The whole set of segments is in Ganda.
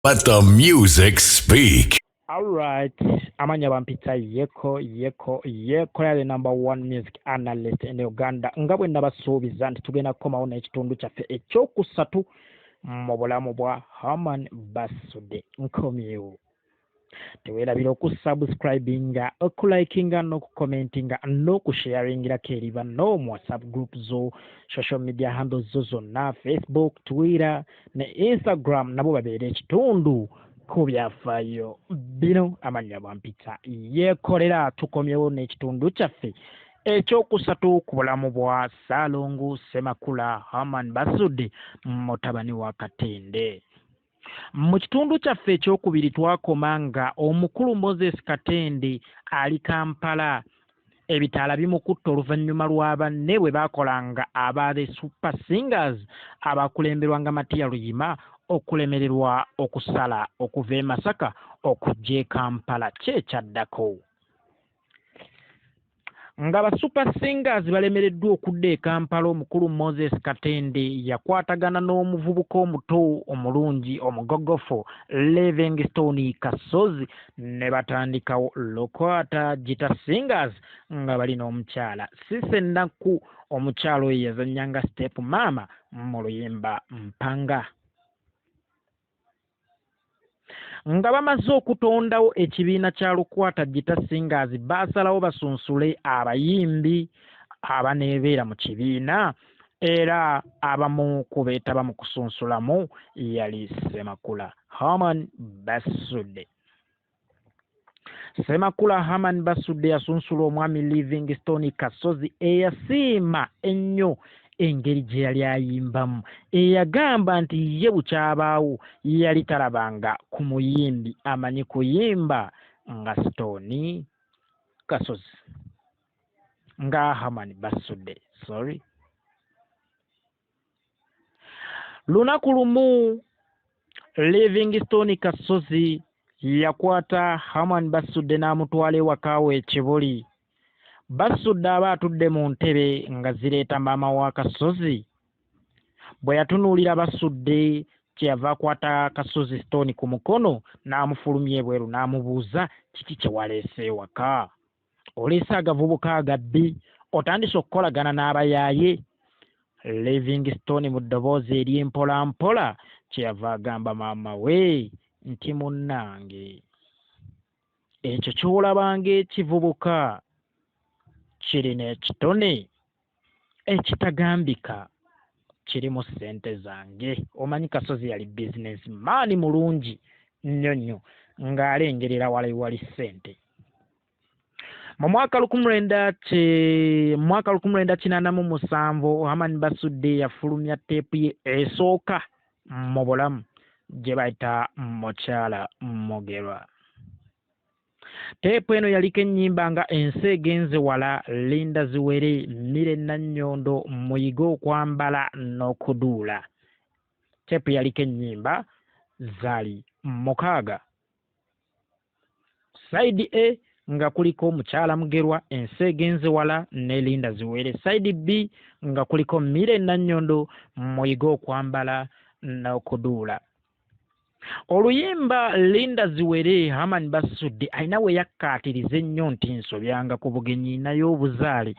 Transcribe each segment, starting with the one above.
Let the music speak. Alright, amanya bampita yeko yali number one music analyst in Uganda nga bwe nabasuubiza nti tugenda kukomawo n'ekitundu kyaffe ekyokusatu mu bulamu bwa Herman Basudde. Nkomyewo teweerabira okusubscribinga, okulikinga n'okucommentinga n'okusharingirako eri banno mu WhatsApp group zo, social media handles zo zonna, Facebook, Twitter ne Instagram, nabo babeera ekitundu ku byafaayo bino. Amannya bampita yeekolera. Tukomyewo n'ekitundu kyaffe ekyokusatu ku bulamu bwa Ssaalongo Ssemakula Herman Basudde, mutabani wa Katende. Mu kitundu kyaffe ekyokubiri twakoma nga omukulu Moses Katende ali Kampala, ebitaala bimukutta oluvannyuma lwa banne bwe baakolanga aba the super singers abakulemberwanga Matiya Luyima okulemererwa okusala okuva e Masaka okujja e Kampala kyekyaddako. Nga ba super singers balemereddwa okudda e Kampala, omukulu Moses Katende yakwatagana n'omuvubuka omuto omulungi omugogofu Livingston Kasozi ne batandikawo Lokwata Gita Singers nga balina omukyala Sise Nnaku. Omukyalo oyo yazannyanga step mama mu luyimba Mpanga. Nga bamaze okutondawo ekibiina kya Lukwata Gita Singers, baasalawo basunsule abayimbi abaneebeera mu kibiina, era abamu ku beetaba mu kusunsulamu yali Ssemakula Herman Basudde. Ssemakula Herman Basudde yasunsula omwami Livingston Kasozi eyasiima ennyo engeri gye yali ayimbamu, eyagamba nti ye bukyabaawo yali talabanga ku muyimbi amanyi kuyimba nga Stone Kasozi, nga Herman Basudde. Lunaku lumu Livingston Kasozi yakwata Herman Basudde n'amutwala ewakaawo ekibuli. Basudde aba atudde mu ntebe nga zireeta maama wa Kasozi. Bwe yatunuulira Basudde kyeyava akwata Kasozi Stone ku mukono n'amufulumya ebweru n'amubuuza, kiki kye waleese ewaka? Oleese agavubuka agabbi, otandise okukolagana n'abayaaye? Livingston mu ddoboozi ery'empolampola kyeyava agamba maama we nti munnange, ekyo ky'olabanga ekivubuka kirina ekitone ekitagambika, kirimu ssente zange. Omanyi Kasozi yali business maani mulungi nnyo nnyo ng'alengerera wali ssente. Mu mwaka 1987 Herman Basudde yafulumya teepu ye esooka mu bulamu gye bayita Mukyala Mogerwa. Teepu eno yaliko ennyimba nga Ensi egenze wala, Linda ziwere, Mmire Nannyondo, Muyiga okwambala n'okuduula. Teepu yaliko ennyimba zaali 6. Side A nga kuliko Mukyala Mugerwa, Ensi egenze wala ne Linda ziwere. Side B nga kuliko Mmire Nannyondo, Muyiga okwambala n'okuduula. Oluyimba Linda ziwere Herman Basudde alina we yakkaatiriza ennyo nti nsobyanga ku bugenyi nayo obuzaale.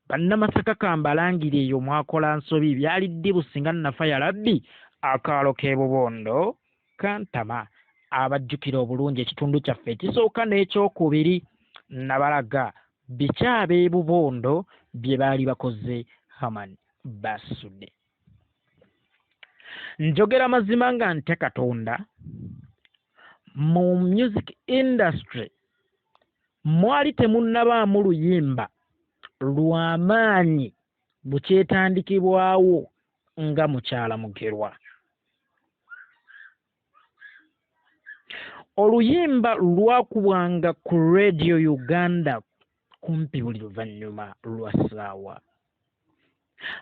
Bannamasaka kambalangire eyo mwakola nsobi, byali ddibusi nga nnafa yalabbi, akaalo k'e Bubondo kantama. Abajjukira obulungi ekitundu kyaffe ekisooka n'ekyokubiri, nabalaga biki ab'e Bubondo bye baali bakoze Herman Basudde. Njogera mazima nga ntya Katonda, mu music industry mwali temunnabaamu luyimba lw'amaanyi bukyetandikibwawo nga Mukyala Mugerwa. Oluyimba lwakubwanga ku Radio Uganda kumpi buli luvannyuma lwa ssaawa.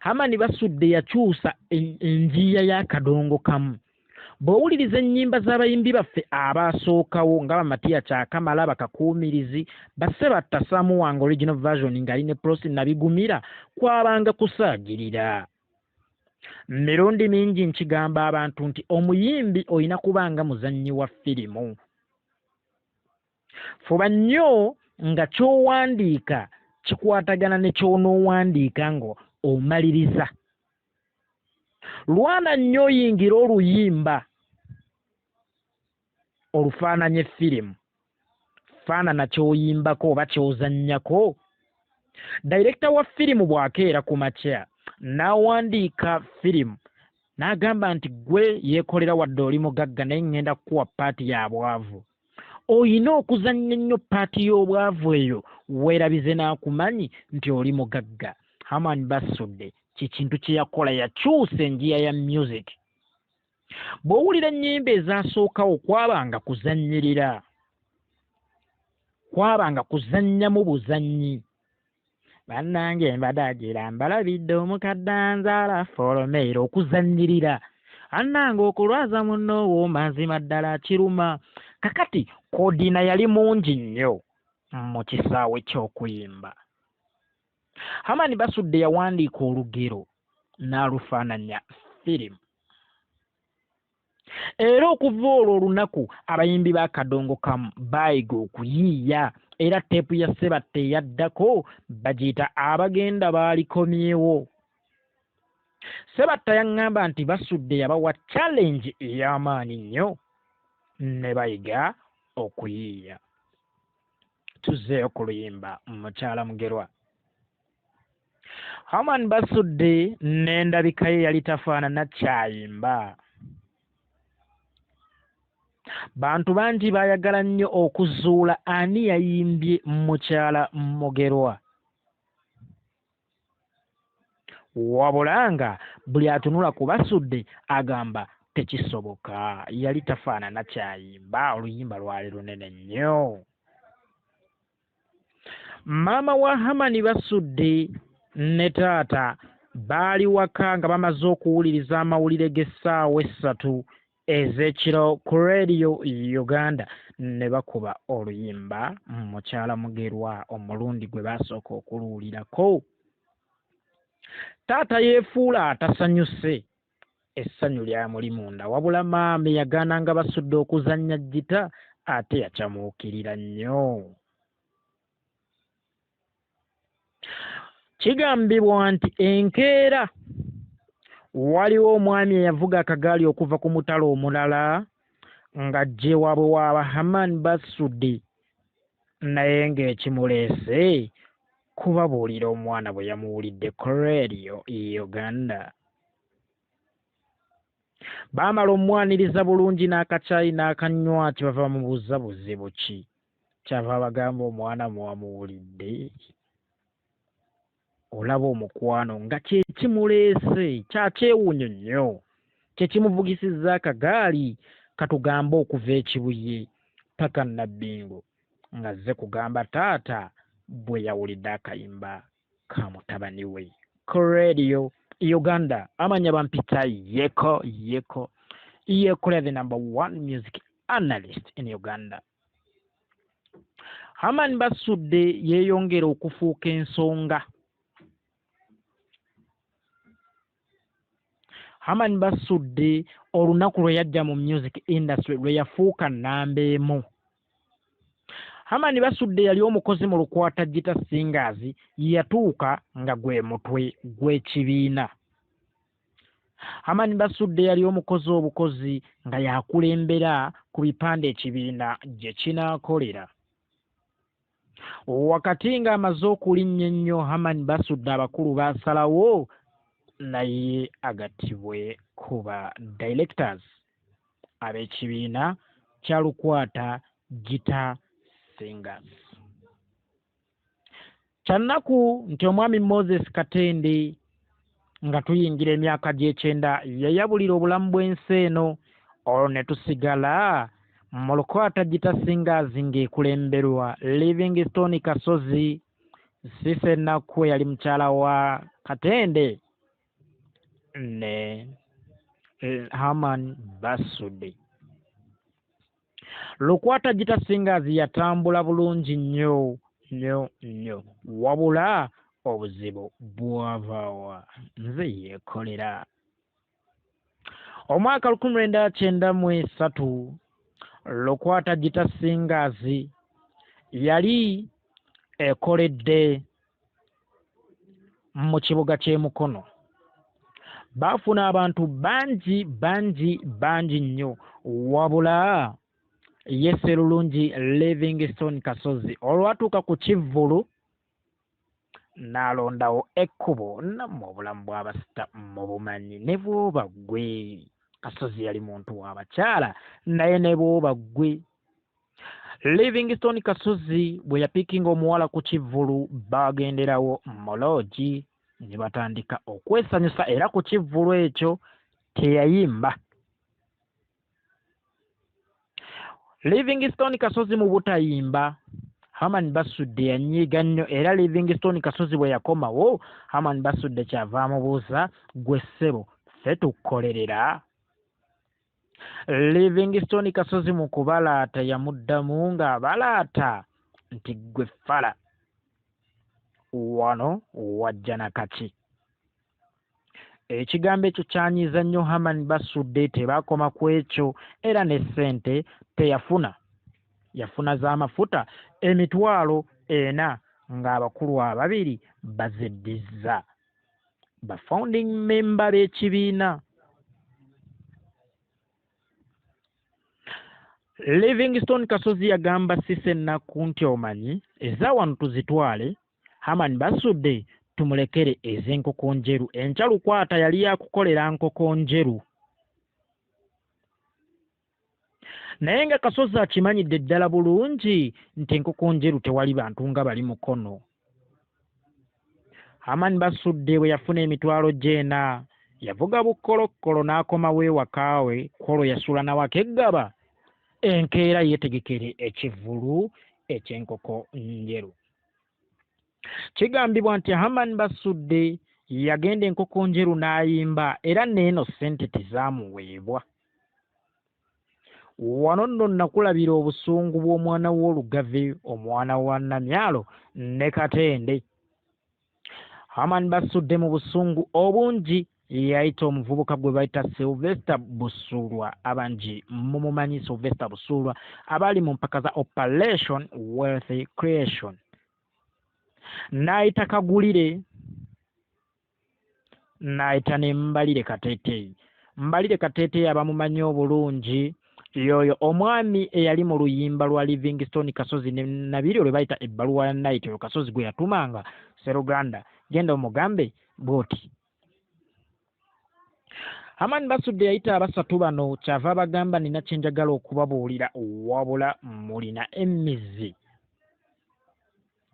Herman Basudde yakyusa enjiya y'akadongo kamu. Bw'owuliriza ennyimba z'abayimbi baffe abaasookawo nga Matiya Kyakamala, Bakakuumirizi, Basseba Samu wange original version ng'ali ne Prosi Nabigumira, kwabanga kusaagirira. mirundi mingi nkigamba abantu nti omuyimbi olina kubanga muzannyi wa firimu. Fuba nnyo nga ky'owandiika kikwatagana ne ky'onoowandiika nga omaliriza. Lwana nnyo oyingira oluyimba olufaananya firimu, faanana ky'oyimbako oba ky'ozannyako. Dayirekita wa firimu bw'akeera ku makya n'awandiika firimu n'agamba nti gwe yeekolera wadde oli mugagga naye ŋŋenda kukuwa paati ya bwavu, oyina okuzannya ennyo paati y'obwavu eyo weerabize n'akumanyi nti oli mugagga. Herman Basudde kikintu kye yakola, yakyusa enjiya ya music. Bw'owulira ennyimba ezasookawo kwabanga kuzannyirira, kwabanga kuzannyamu buzannyi. Bannange mbadagira mbalabidde omukadde anzaala folomeero, okuzannyirira. Annange okulwaza munnoowo mazima ddala kiruma. Kakati Kodina yali mungi nnyo mu kisaawe ky'okuyimba. Herman Basudde yawandiika olugero n'alufaananya firimu. Era okuva olwo olunaku abayimbi b'akadongo kamu baayiga okuyiiya, era teepu ya Ssebatta eyaddako bagiyita abagenda baalikomyewo. Ssebatta yaŋŋamba nti Basudde yabawa challenge ey'amaanyi nnyo ne bayiga okuyiiya. Tuzzeeyo ku luyimba mukyala Mugerwa. Herman Basudde n'endabika ye yali tafaanana kyayimba. Bantu bangi baayagala nnyo okuzuula ani yayimbye mukyala Mugerwa, wabula nga buli atunula ku Basudde agamba tekisoboka, yali tafaanana kyayimba, oluyimba lwali lunene nnyo. Maama wa Herman Basudde ne taata baali waka nga bamaze okuwuliriza amawulire g'essaawa 3 ez'ekiro ku Radio Uganda, ne bakuba oluyimba mukyala Mugerwa omulundi gwe baasooka okuluwulirako. Taata yeefuula atasanyuse, essanyu lyamuli munda, wabula maama yagaananga Basudde okuzannya gita ate yakyamuukirira nnyo. Kigambibwa nti enkeera waliwo omwami eyavuga akagaali okuva ku mutalo omulala ng'ajja ewaabwe waaba Herman Basudde, naye ng'ekimuleese kubabuulira omwana bwe yamuwulidde ku Radio Uganda. Baamala omwaniriza bulungi n'akacaayi n'akanywa, kyebava bamubuuza buzibu ki, kyava bagamba omwana mwamuwulidde, olaba omukwano nga kye kimuleese, kyakyewuunyo nnyo, kye kimuvugisizza akagaali katugambe okuva ekibuye paka Nabbingo, ng'azze kugamba taata bwe yawulidde akayimba ka mutabani we ku Radio Uganda. Amanya bampita Yeko the number 1 music analyst in Uganda. Herman Basudde yeeyongera okufuuka ensonga. Herman Basudde olunaku lwe yajja mu music industry lwe yafuuka nnamba emu. Herman Basudde yali omukozi mu lukwata gita singers, yatuuka nga gwe mutwe gw'ekibiina. Herman Basudde yali omukozi obukozi nga yakulembera ku bipande ekibiina gye kinaakolera. Wakati ng'amaze okulinnya ennyo Herman Basudde, abakulu baasalawo naye agattibwe ku ba directors ab'ekibiina kya lukwata gita singers. Kyannaku nti omwami Moses Katende nga tuyingira emyaka gy'ekyenda yayabulira obulamu bw'ensi eno, olwo ne tusigala mu lukwata gita singers ng'ekulemberwa Livingston Kasozi, Sise Nakku yali mukyala wa Katende ne Herman Basudde. Lukwata gita singers yatambula bulungi nnyo, wabula obuzibu bwavaawa, nze yeekolera. Omwaka 1993 Lukwata Gita Singers yali ekoledde mu kibuga ky'e Mukono. Baafuna abantu bangi nnyo, wabula ye Sserulungi Livingston Kasozi olwatuuka ku kivvulu n'alondawo ekkubo nammwe obulamu bw'abasita mu bumanyi. Ne bw'oba ggwe Kasozi yali muntu w'abakyala, naye ne bw'oba ggwe Livingston Kasozi bwe yapiikinga omuwala ku kivvulu, bagenderawo mu loogi ne batandika okwesanyusa, era ku kivvulu ekyo teyayimba. Livingston Kasozi mu butayimba, Herman Basudde yanyiiga nnyo, era Livingston Kasozi bwe yakomawo, Herman Basudde kyava amubuuza, gwe ssebo ffe tukkolerera? Livingston Kasozi mu kubalaata yamuddamu ng'abalaata nti gwe ffala, wano wajja na kaki. Ekigambo ekyo kyanyiiza nnyo Herman Basudde. Tebaakoma ku ekyo, era ne ssente teyafuna. Yafuna z'amafuta emitwalo 4 ng'abakulu 2 bazeddizza, ba founding member b'ekibiina. Livingston Kasozi yagamba Sise ennaku nti omanyi eza wano tuzitwale, Herman Basudde tumulekere ez'enkoko njeru. Enkya Lukwata yali yakukolera nkoko njeru, naye nga Kasozi akimanyidde ddala bulungi nti enkoko njeru tewali bantu nga bali Mukono. Herman Basudde bwe yafuna emitwalo gye 4 yavuga bukkolokkolo n'akomawo ewakaawe. Kwolwo yasula nawaka eggaba, enkeera yeetegekere ekivvulu eky'enkoko njeru. Kigambibwa nti Herman Basudde yagenda enkoko njeru n'ayimba, era n'eno ssente tezaamuweebwa. Wano nno nakulabira obusungu bw'omwana w'Olugave, omwana wa Namyalo ne Katende. Herman Basudde mu busungu obungi yayita omuvubuka gwe bayita Sylvester Busulwa, abangi mumumanyi Sylvester Busulwa, abali mu mpaka za Operation Wealth Creation. N'ayita Kagulire, n'ayita ne Mbalire Kateeteeyi. Mbalire Kateeteeyi abamumanyi obulungi, yoyo omwami eyali mu luyimba lwa Livingston Kasozi ne Nabiri lwe bayita ebbaluwa ya night, oyo Kasozi gwe yatumanga Sseruganda, genda omugambe bw'oti. Herman Basudde yayita abasatu bano, kyava bagamba nina kye njagala okubabuulira, wabula mulina emmizi.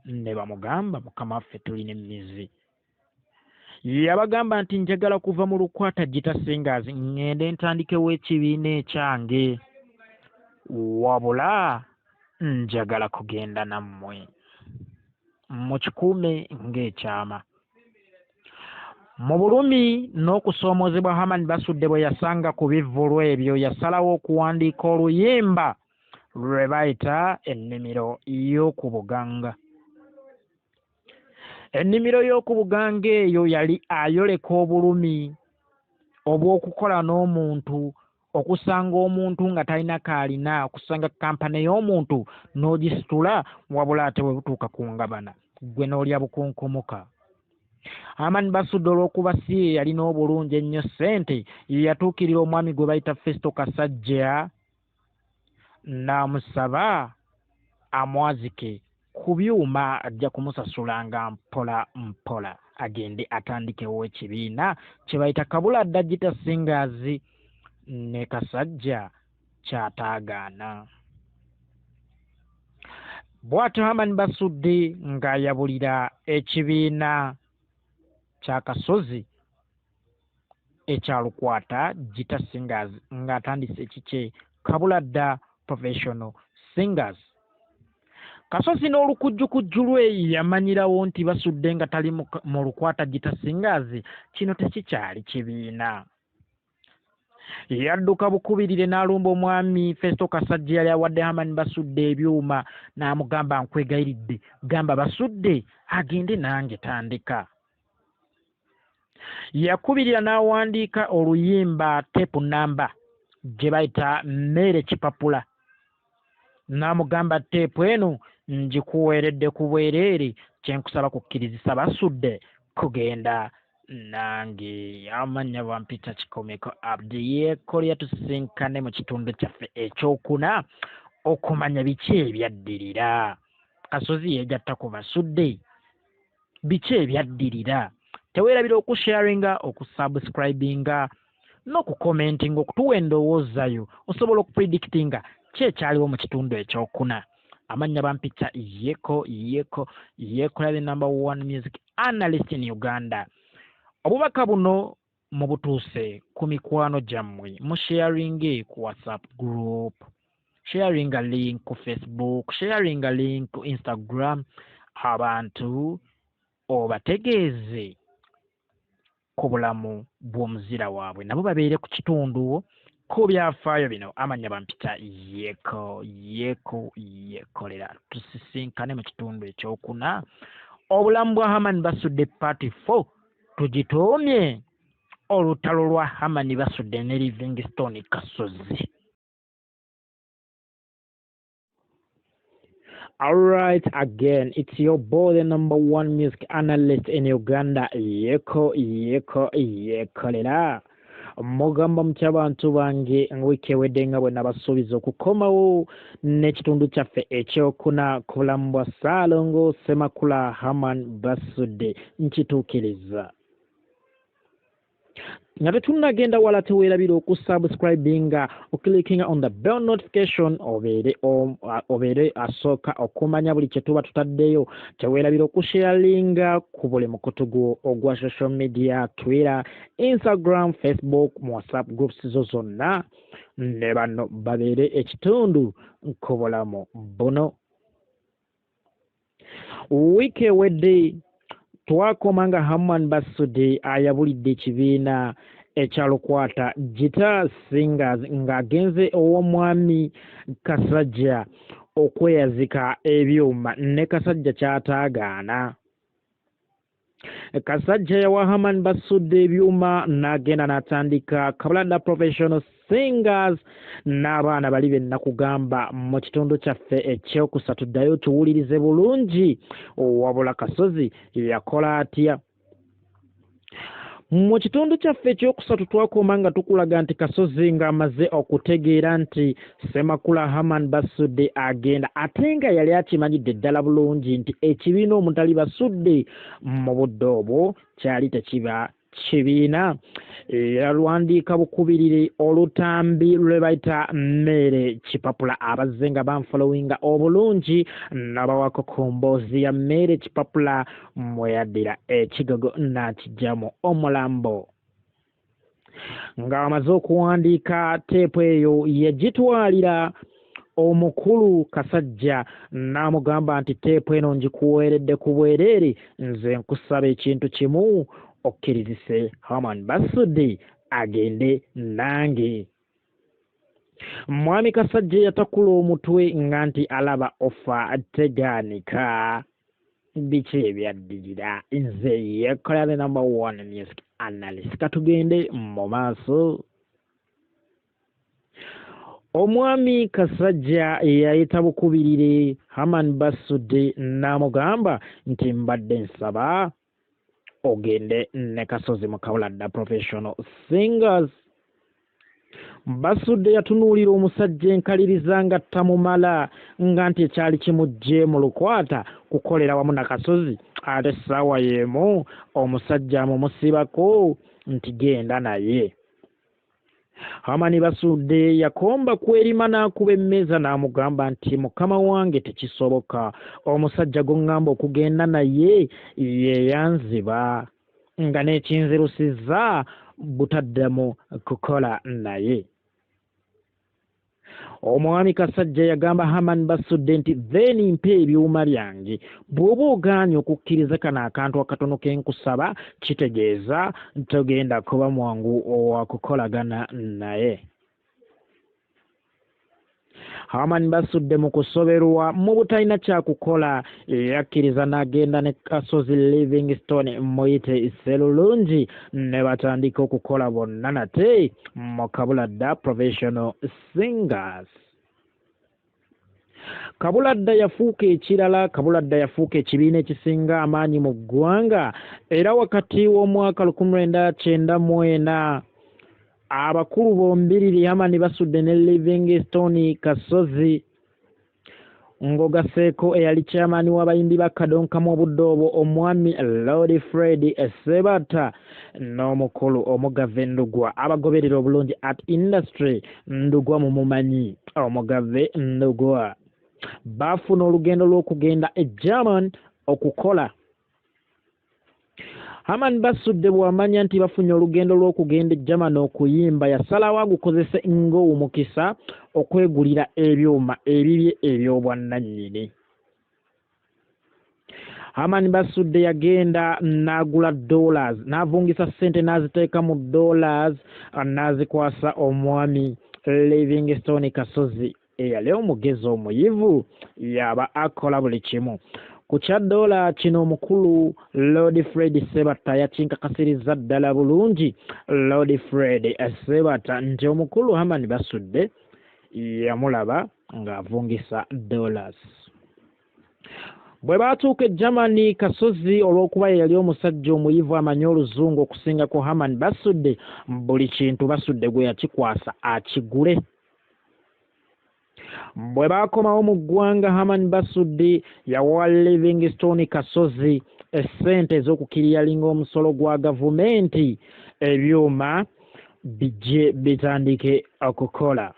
Ne bamugamba mukama waffe tulina emmizi. Yabagamba nti njagala kuva mu Lukwata Gita Singers ngende ntandikewo ekibiina ekyange, wabula njagala kugenda nammwe mukikuume ng'ekyama. Mu bulumi n'okusoomoozebwa Herman Basudde bwe yasanga ku bivvulu ebyo, yasalawo okuwandiika oluyimba lwe bayita ennimiro y'oku Buganga. Ennimiro y'oku Buganga eyo yali ayoleka obulumi obw'okukola n'omuntu, okusanga omuntu nga talina kaalina, okusanga kampani y'omuntu n'ogisitula, wabula ate bwe butuuka ku ngabana gwe n'olya bukunkumuka. Herman Basudde olw'okuba si ye yalina obulungi ennyo ssente, yatuukirira omwami gwe bayita Festo Kasajja n'amusaba amwazike ku byuma ajja kumusasulanga mpola mpola, agende atandikewo ekibiina kye bayita Kabuladda Gita Singers. Ne Kasajja kyataagaana. Bw'atyo Herman Basudde ng'ayabulira ekibiina kya Kasozi ekya Lukwata Gita Singers ng'atandise ekikye Kabuladda Professional Singers. Kasozi n'olukujjukujju lwe yamanyirawo nti Basudde nga tali mu Lukwata Gita Singers, kino tekikyali kibiina. Yadduka bukubirire n'alumba omwami Festo Kasajja yali awadde Herman Basudde ebyuma, n'amugamba nkwegayiridde, gamba Basudde agende nange tandika. yakubirira n'awandiika oluyimba tepu namba gye bayita mmere kipapula n'amugamba teepu eno ngikuweeredde ku bwereere kyenkusaba kukkirizisa Basudde kugenda nange. Amannya bampita Kikomeko Abdi yeekolera tusisinkane mu kitundu kyaffe ekyokuna okumanya biki ebyaddirira. Kasozi yeegatta ku Basudde, biki ebyaddirira? Teweerabira okusharinga, okusubscribinga n'okukomentinga okutuwa endowoozayo osobola okupredictinga ki ekyaliwo mu kitundu ekyokuna. Amannya bampita yeekola the number one music analyst in Uganda. Obubaka buno mubutuuse ku mikwano gyammwe, musharinge ku WhatsApp group, sharinga link ku Facebook, sharinga link ku Instagram, abantu obategeeze ku bulamu bw'omuzira waabwe nabo babeere ku kitundu ku byafaayo bino. Amannya bampita yeekolera tusisinkane mu kitundu ekyokuna. Obulamu bwa Herman Basudde Part 4 tugitoomye olutalo lwa Herman Basudde ne Livingston Kasozi. All right, again, it's your boy, the number one music analyst in Uganda, yeekolera. Mugamba mutya bantu bange wiiki ewedde nga bwe nabasuubiza okukomawo n'ekitundu kyaffe ekyokuna ku bulamu bwa Ssaalongo Ssemakula Herman Basudde nkituukiriza. Nga tetunnagenda wala teweerabira okusubscribinga oklickinga on the bell notification obeere asooka okumanya buli kye tuba tutaddeyo. Teweerabira okusharinga ku buli mukutu ogwa social media, Twitter, Instagram, Facebook, mu WhatsApp groups zo zonna ne bano babeere ekitundu ku bulamu buno. Wiiki ewedde twakomanga Herman Basudde ayabulidde ekibiina ekyalukwata Gita Singers ng'agenze ow'omwami Kasajja okweyazika ebyuma ne Kasajja ky'ataagaana. Kasajja yawa Herman Basudde ebyuma n'agenda n'atandika Kabalanda Professional Singers n'abaana bali be nakugamba mu kitundu kyaffe ekyokusatu. Ddayo tuwulirize bulungi wabula Kasozi yakola atya. Mu kitundu kyaffe ekyokusatu twakoma nga tukulaga nti Kasozi ng'amaze okutegeera nti Ssemakula Herman Basudde agenda, ate nga yali akimanyidde ddala bulungi nti ekibiina omutali Basudde mu budde obwo kyali tekiba kibiina. Yalwandiika bukubirire olutambi lwe bayita mmere kipapula, abazze nga banfolowinga obulungi n'abawako ku mboozi ya mmere kipapula mwe yaddira ekigogo n'akijjamu omulambo. Ng'amaze okuwandiika teepu eyo yagitwalira omukulu Kasajja n'amugamba nti teepu eno ngikuweeredde ku bwereere, nze nkusaba ekintu kimu, okkirizise Herman Basudde agende nange. Mwami Kasajja yatakula omutwe nga nti alaba ofa tegaanika. Biki ebyaddirira? Nze yeekolera the number one music analyst. Katugende mu maaso. Omwami Kasajja yayita bukubirire Herman Basudde n'amugamba nti mbadde nsaba ogende ne Kasozi mu Kabalanda Professional Singers. Basudde yatunuulira omusajja enkaliriza nga tamumala nga nti ekyali kimujje mu lukwata kukolera wamu na Kasozi, ate essaawa y'emu omusajja amumusibako nti genda naye. Herman Basudde yakomba kwerima n'akuba emmeeza n'amugamba nti mukama wange tekisoboka, omusajja gwoŋŋamba okugenda naye ye yanziba nga n'ekinzirusizza butaddamu kukola naye. Omwami Kasajja yagamba Herman Basudde nti then mpa ebyuma byange, bw'oba ogaanye okukkiriza kano akantu akatono ke nkusaba kitegeeza togenda kuba mwangu owakukolagana naye. Herman Basudde mu kusoberwa mu butalina kyakukola yakkiriza n'agenda ne Kasozi Livingston muyite Sserulungi ne batandika okukola bonna nate mu Kabuladda Professional Singers. Kabuladda yafuuka ekirala, Kabuladda yafuuka ekibiina ekisinga amaanyi mu ggwanga era wakati w'omwaka 1994 abakulu bombiriri Herman Basudde ne Livingston Kasozi ng'ogaseeko eyali chairman w'abayimbi ba Kadonkamu obudde obwo omwami Lord Fred Sebata n'omukulu Omugave Ndugwa abagoberera obulungi art industry Ndugwa mu mumanyi Omugave Ndugwa baafuna olugendo lw'okugenda e German okukola. Herman Basudde bw'amanya nti bafunye olugendo lw'okugenda e German okuyimba yasalawo agukozese ng'omukisa okwegulira ebyuma ebibye eby'obwannannyini. Herman Basudde yagenda n'agula dollars n'avungisa ssente n'aziteeka mu dollars n'azikwasa omwami Livingston Kasozi eyali omugezi omuyivu yaba akola buli kimu. Ku kya dola kino omukulu Lord Fred Sebata yakinkakasirizza ddala bulungi Lord Fred Sebata nti omukulu Herman Basudde yamulaba ng'avungisa dollars. Bwe baatuuka e Germany Kasozi olw'okuba yali omusajja omuyivu amanyi oluzungu okusingako Herman Basudde buli kintu Basudde gwe yakikwasa akigule. Bwe baakomawo mu ggwanga Herman Basudde yawa Livingston Kasozi essente ez'okukiriyalinga omusolo gwa gavumenti ebyuma bijje bitandike okukola.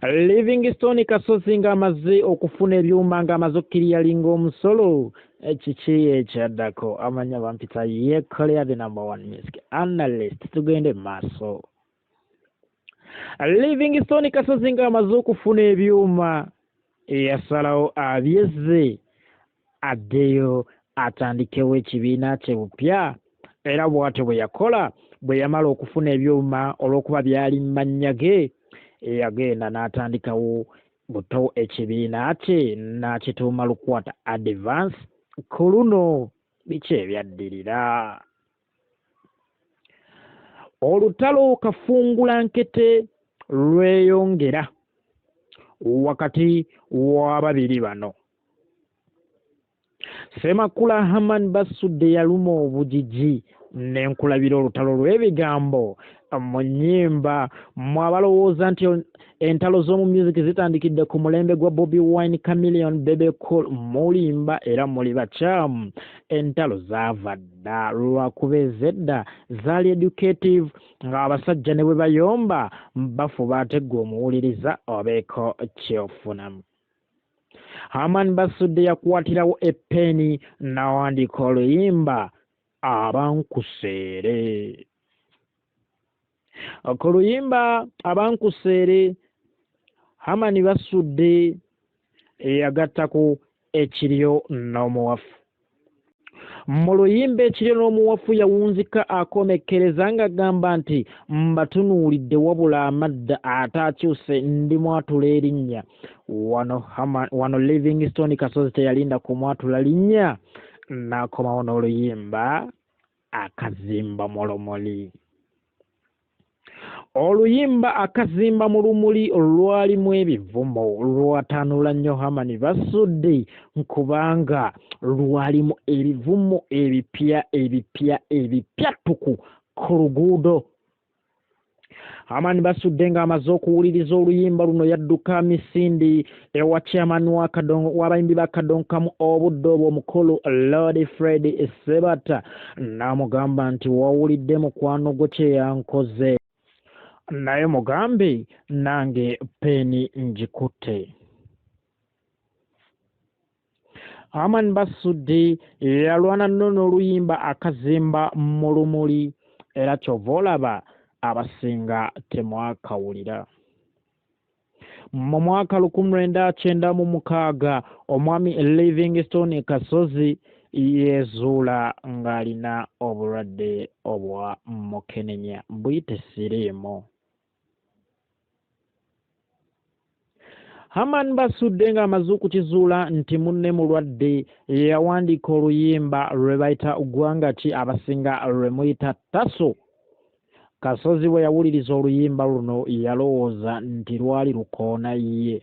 Livingston Kasozi ng'amaze okufuna ebyuma ng'amaze okukiriyalinga omusolo kiki ekyaddako amanya bampita yeekolera the number one music analyst tugende maaso. Livingston Kasozi ng'amaze okufuna ebyuma yasalawo abyezze addeyo atandikewo ekibiina kye bupya era bw'atyo bwe yakola bwe yamala okufuna ebyuma olw'okuba byali mu mannya ge yagenda n'atandikawo buto ekibiina kye n'akituuma Lukwata Advance. Ku luno biki ebyaddirira? Olutalo kafungulankete lweyongera wakati w'ababiri bano. Ssemakula Herman Basudde yaluma obujiji n'enkulabira olutalo lw'ebigambo mu nnyimba mu abalowooza nti entalo z'omu music zitandikidde ku mulembe gwa Bobi Wine, Chameleon, Bebe Cool mulimba era muli bakyamu. Entalo zaava dda lwakuba ez'edda zaali educative ng'abasajja ne bwe bayomba bafuba ate gwe omuwuliriza obeeko kyofunamu. Herman Basudde yakwatirawo eppeeni n'awandiika oluyimba Abankuseere. Ku luyimba Abankuseere Herman Basudde yagattako ekiryo n'omuwafu. Mu luyimba ekiryo n'omuwafu yawunzika akomekkereza ng'agamba nti mbatunuulidde wabula amadda ate akyuse ndi mwatula erinnya. Wano Livingston Kasozi teyalinda kumwatula linnya n'akomawo n'oluyimba Akazimba mu lumuli. Oluyimba Akazimba mu lumuli lwalimu ebivumo lwatanula nnyo Herman Basudde nkubanga lwalimu ebivumo ebipya tuku ku luguudo. Herman Basudde ng'amaze okuwuliriza oluyimba luno yadduka misindi ewa chairman w'abayimbi ba Kadonkamu obudde obwo omukulu Lord Fred Sebata n'amugamba nti wawulidde mukwano gwo kye yankoze naye mugambe nange peeni njikutte. Herman Basudde yalwana nno n'oluyimba Akazimba mu lumuli era kyova olaba abasinga temwakawulira. Mu mwaka 1996 omwami Livingston Kasozi yezuula ng'alina obulwadde obwa mukenenya buyite siriimu. Herman Basudde ng'amaze okukizuula nti munne mulwadde yawandiika oluyimba lwe bayita ggwanga ki abasinga lwe muyita Taso. Kasozi bwe yawuliriza oluyimba luno yalowooza nti lwali lukoona ye.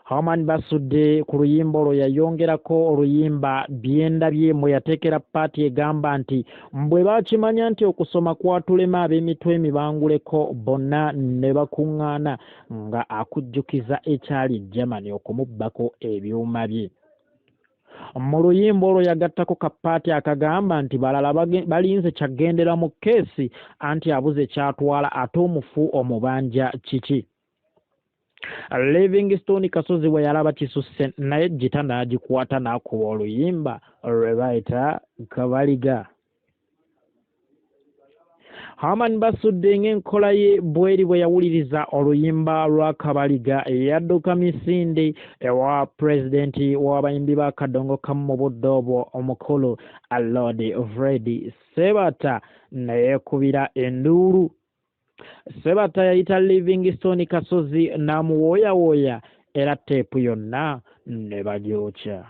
Herman Basudde ku luyimba olwo yayongerako oluyimba byendabye mwe yateekera paati egamba nti bwe baakimanya nti okusoma kwatulema ab'emitwe emibanguleko bonna ne bakuŋŋaana nga akujjukiza ekyali Germany okumubbako ebyuma bye. Mu luyimba olwo yagattako kapaati akagamba nti balala balinze kyagendera mu keesi anti abuze kyatwala ate omufu omubanja kiki. Livingston Kasozi bwe yalaba kisusse naye jita n'agikwata n'akuba oluyimba lwe bayita kabaliga. Herman Basudde ng'enkola ye bweri bwe yawuliriza oluyimba lwa kabaliga yadduka misinde ewa pulezidenti w'abayimbi ba kadongo kamu mu budde obwo omukulu Lord Fred Sebata neyeekubira enduulu. Sebata yayita Livingston Kasozi n'amuwooyawooya era teepu yonna ne bagyokya.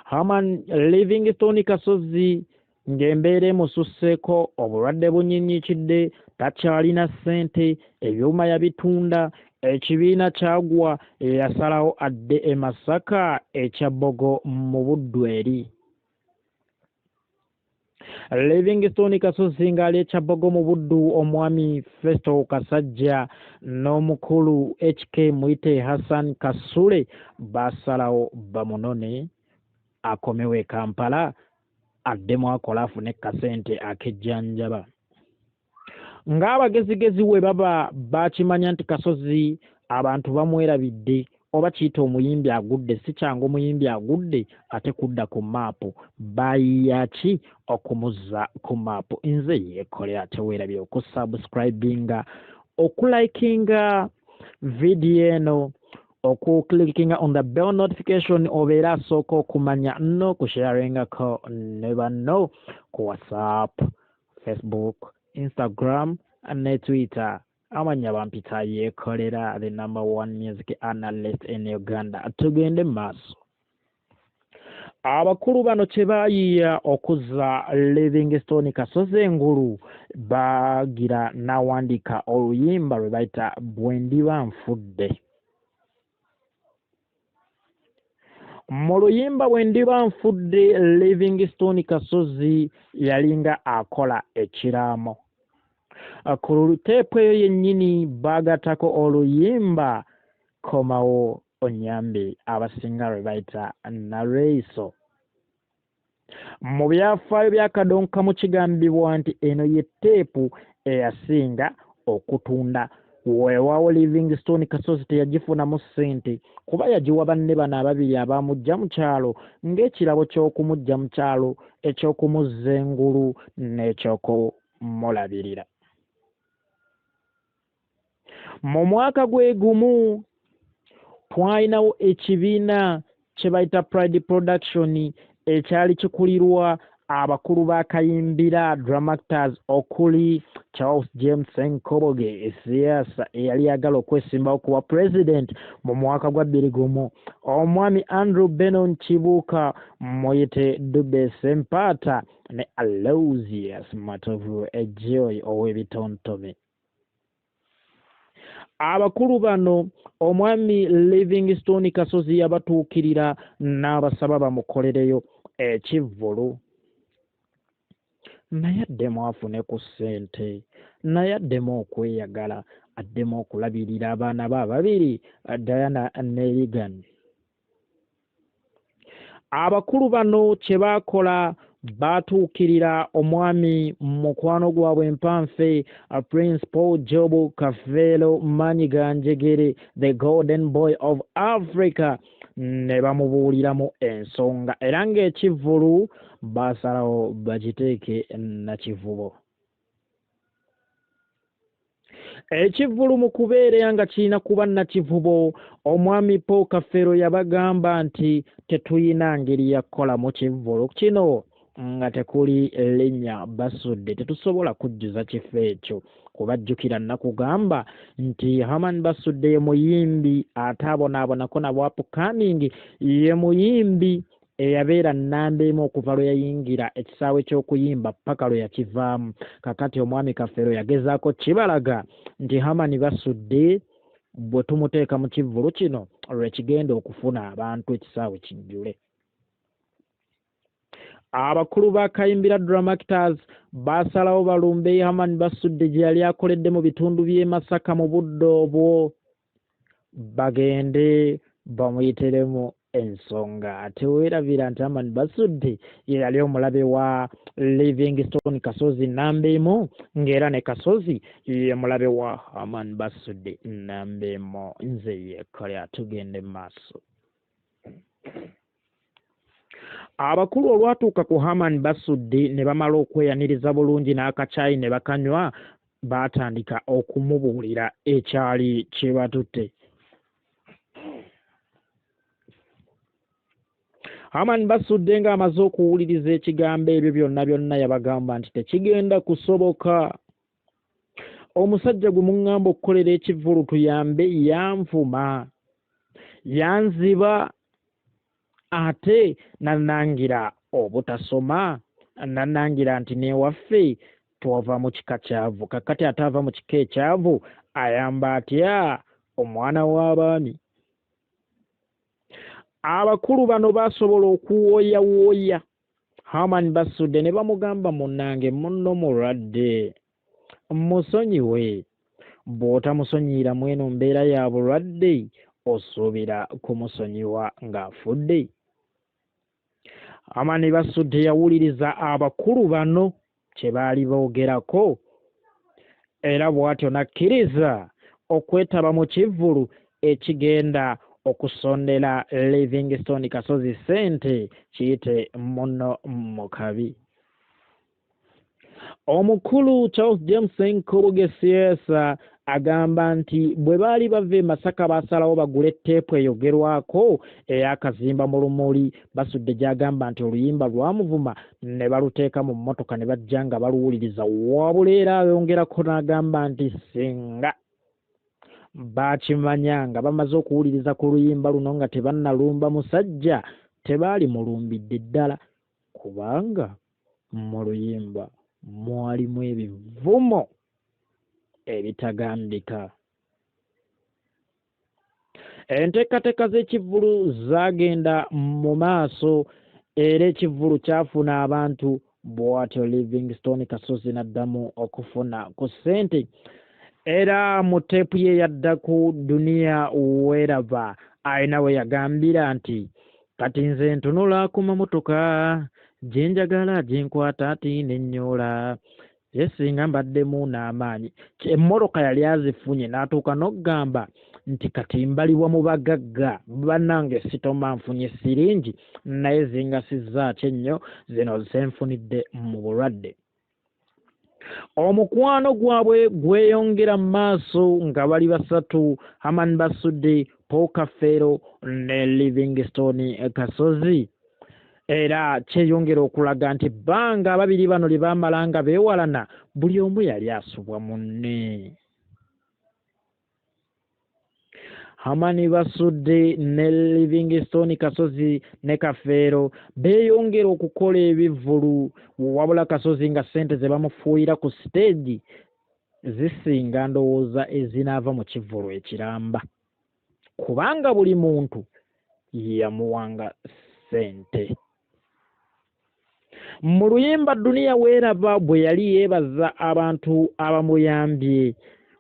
Herman Livingston Kasozi ng'embeera emususseeko obulwadde bunyinyikidde, takyalina ssente, ebyuma yabitunda, ekibiina kyagwa, yasalawo adde e Masaka ekyabbogo mu Buddu eri. Livingston Kasozi ng'ali ekyabbogo mu Buddu, omwami Festo Kasajja n'omukulu HK Mwite Hassan Kasule basalawo bamunone akomewo e Kampala addemu akola afune kasente akejjanjaba. Ng'abagezigezi we baba bakimanya nti Kasozi abantu bamwerabidde oba kiyita omuyimbi agudde, si kyangu omuyimbi agudde ate kudda ku maapu, bayaki okumuzza ku maapu. Nze yeekolera teweerabye okusubscribinga, okulikinga vidiyo eno, okuclickinga on the bell notification obeera asooka okumanya n'okusharingako ne banno ku WhatsApp, Facebook, Instagram ne Twitter. Amanya bampita yeekolera the #1 music analyst in Uganda. Tugende maaso. Abakulu bano kye baayiiya okuzza Livingston Kasozi engulu baagira n'awandiika oluyimba lwe bayita bwe ndiba nfudde. Mu luyimba bwe ndiba nfudde Livingston Kasozi yalinga akola ekiraamo. Ku luteepu eyo yennyini baagattako oluyimba komawo onyambe abasinga lwe bayita nareiso. Mu byafaayo bya kadonkamu kigambibwa nti eno ye tteepu eyasinga okutunda. Weewaawo Livingston Kasozi teyagifunamu ssente kuba yagiwa banne bano ababiri abaamujja mu kyalo ng'ekirabo ky'okumujja mu kyalo, eky'okumuzza engulu n'ekyokumulabirira. Mu mwaka gwe gumu twalinawo ekibiina kye bayita Pride Production ekyali kikulirwa abakulu b'akayimbira drama actors okuli Charles James Nkoboge siyaasa eyali yagala okwesimbawo kuba president mu mwaka gwa 2001, omwami Andrew Benon Kibuuka, Moyete Dube Sempata ne Aloysius Matovu Ejoy ow'ebitontome. Abakulu bano omwami Livingston Kasozi yabatuukirira n'abasaba bamukolereyo ekivvulu. Naye addemu afune ku ssente, naye addemu okweyagala, addemu okulabirira abaana be ababiri, Diana ne Regan. Abakulu bano kye baakola baatuukirira omwami mukwano gwabwe mpanfe Prince Paul Job Kafeero Manyiga Njegere, the golden boy of Africa, ne bamubuuliramu ensonga era ng'ekivvulu baasalawo bagiteeke nakivubo. Ekivvulu mu kubeera nga kirina kuba nakivubo, omwami Paul Kafeero yabagamba nti tetuyina ngeri ya kukola mu kivvulu kino nga tekuli linnya Basudde tetusobola kujjuza kifo ekyo kubajjukira nakugamba nti Herman Basudde ye muyimbi ate abonaabonako nabwo upcoming ye muyimbi eyabeera nnamba emu okuva lwe yayingira ekisaawe ky'okuyimba paka lwe yakivaamu. Kakati omwami Kafeero yagezaako kibalaga nti Herman Basudde bwe tumuteeka mu kivvulu kino lwe kigenda okufuna abantu ekisaawe kijjule. Abakulu ba Kayimbira Dramactors baasalawo balumbe Herman Basudde gye yali akoledde mu bitundu by'e Masaka mu budde obwo bagende bamuyitiremu ensonga. Ate weerabira nti Herman Basudde ye yali omulabe wa Livingston Kasozi nnamba emu ng'era ne Kasozi ye mulabe wa Herman Basudde nnamba emu. Nze yeekolera tugende mu maaso. Abakulu olwatuuka ku Herman Basudde ne bamala okweyaniriza bulungi n'akacaayi ne bakanywa baatandika okumubuulira ekyali kibatutte. Herman Basudde ng'amaze okuwuliriza ekigambo ebyo byonna yabagamba nti tekigenda kusoboka. Omusajja gwe muŋŋamba okukolera ekivvulu tuyambe yanvuma, yanziba, ate nannangira obutasoma, nannangira nti n'ewaffe twava mu kika kyavu. Kakati ate ava mu kika ekyavu ayamba atya omwana w'abaami? Abakulu bano baasobola okuwooyawooya Herman Basudde ne bamugamba munnange munno mulwadde, musonyiwe. Bw'otamusonyiira mweno mbeera ya bulwadde osuubira kumusonyiwa ng'afudde. Herman Basudde yawuliriza abakulu bano kye baali boogerako era bw'atyo n'akkiriza okwetaba mu kivvulu ekigenda okusondera Livingston Kasozi ssente kiyite muno mu kabi. Omukulu Charles James Nkobuge CS agamba nti bwe baali bava e Masaka baasalawo bagule tteepu eyogerwako ey'akazimba mu Lumuli. Basudde gy'agamba nti oluyimba lwamuvuma ne baluteeka mu mmotoka ne bajja nga baluwuliriza. Wabula era ayongerako n'agamba nti singa baakimanya nga bamaze okuwuliriza ku luyimba luno nga tebannalumba musajja tebaali mulumbidde ddala, kubanga mu luyimba mwalimu ebivumo ebitagambika. Enteekateeka z'ekivvulu zaagenda mu maaso era ekivvulu kyafuna abantu bw'atyo Livingston Kasozi n'addamu okufuna ku ssente. Era mu teepu ye yadda ku Dunia Weraba ayina we yagambira nti kati nze ntunula ku mamotoka gye njagala gye nkwata ati n'ennyoola yesinga mbaddemu n'amaanyi. Emmotoka yali azifunye n'atuuka n'okugamba nti kati mbalibwa mu bagagga bannange sitoma nfunye siringi naye zingasizzaaki ennyo zino zenfunidde mu bulwadde. Omukwano gwabwe gweyongera mu maaso nga bali basatu, Herman Basudde, Paul Kafeero ne Livingston Kasozi. Era kyeyongera okulaga nti ebbanga ababiri bano lye baamala nga beewalana buli omu yali asubwa munne. Herman Basudde ne Livingston Kasozi ne Kafeero beeyongera okukola ebivvulu, wabula Kasozi nga ssente ze bamufuuyira ku siteegi zisinga ndowooza ezinaava mu kivvulu ekiramba, kubanga buli muntu yamuwanga ssente. Mu luyimba Dunia Weraba bwe yali yeebaza abantu abamuyambye,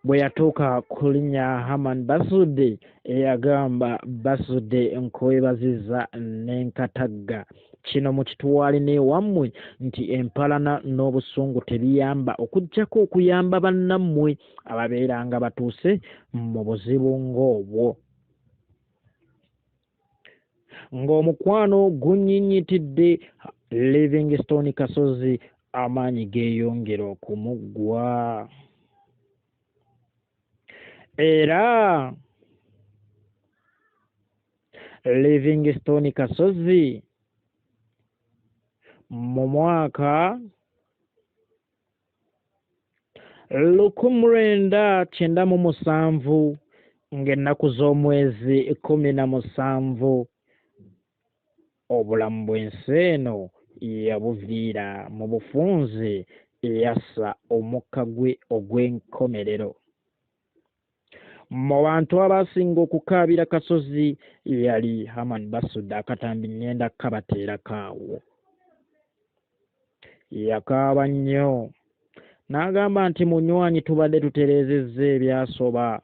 bwe yatuuka ku linnya Herman Basudde eyagamba Basudde nkwebazizza n'enkatagga. Kino mukituwaale n'ewammwe nti empalana n'obusungu tebiyamba okuggyako okuyamba bannammwe ababeera nga batuuse mu buzibu ng'obwo. Ng'omukwano gunnyinnyitidde Livingston Kasozi amaanyi geeyongera okumuggwa. Era Livingston Kasozi mu mwaka 1997 ng'ennaku z'omwezi 17 obulamu bw'ensi eno yabuviira mu bufunze eyassa omukka gwe ogw'enkomerero. Mu bantu abasinga okukaabira Kasozi yali Herman Basudde, akatambi ngenda kabateerakaawo. Yakaaba nnyo n'agamba nti munywanyi tubadde tutereezezza ebyasoba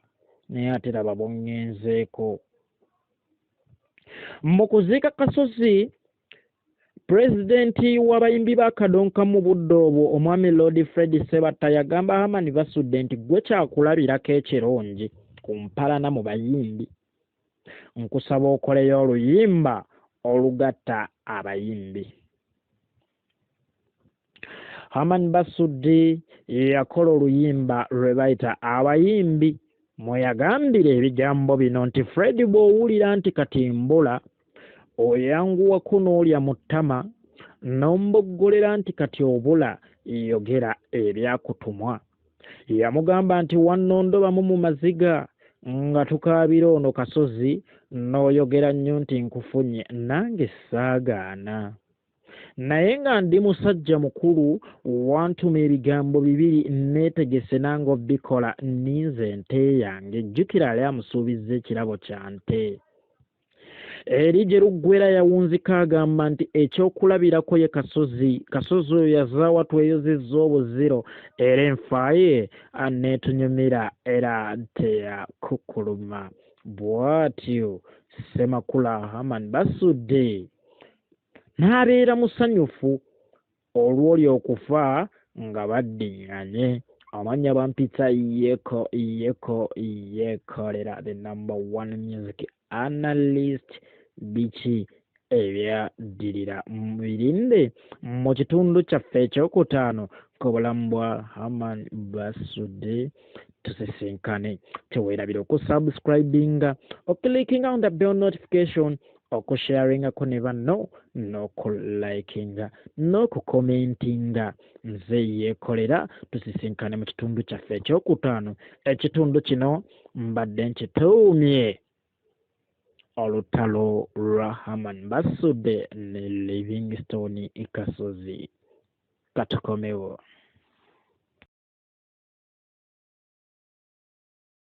naye ate laba bw'ŋŋenzeeko. Mu kuziika Kasozi, pulezidenti w'abayimbi b'akadonka mu budde obwo omwami Lord Fred Ssebatta yagamba Herman Basudde nti gwe kyakulabirako ekirungi ku mpalana mu bayimbi. Nkusaba okoleyo oluyimba olugatta abayimbi. Herman Basudde yakola oluyimba lwe bayita abayimbi mwe yagambira ebigambo bino nti Fred bw'owulira nti katimbula oyanguwako n'olya mu ttama n'omboggolera nti kati obula yogera ebyakutumwa. Yamugamba nti wannondobamu mu maziga nga tukaabira ono Kasozi n'oyogera nnyo nti nkufunye nange saagaana. Naye nga ndi musajja mukulu wantuma ebigambo bibiri neetegese nange obbikola nninze ente yange. Jjukira ali amusuubizza ekirabo kya nte. Eri gye luggwera yawunzika agamba nti ekyokulabirako ye Kasozi. Kasozi oyo yazaawa tweyozezza obuziro era enfa ye neetunyumira era teyakukkuluma. Bw'atyo Ssemakula Herman Basudde n'abeera musanyufu olw'oli okufa nga baddiŋŋanye. Amanya bampita yekolera the #1 music analyst. Biki ebyaddirira birinde mu kitundu kyaffe ekyokutaano ku bulamu bwa Herman Basudde. Tusisinkane. Teweerabira okusubscribinga, oklickinga on the bell notification, okusharinga ko ne banno, n'okulikinga, n'okukomentinga. Nze yekolera. Tusisinkane mu kitundu kyaffe ekyokutaano. Ekitundu kino mbadde nkituumye olutalo lwa Herman Basudde ne Livingston Kasozi. Katukomewo.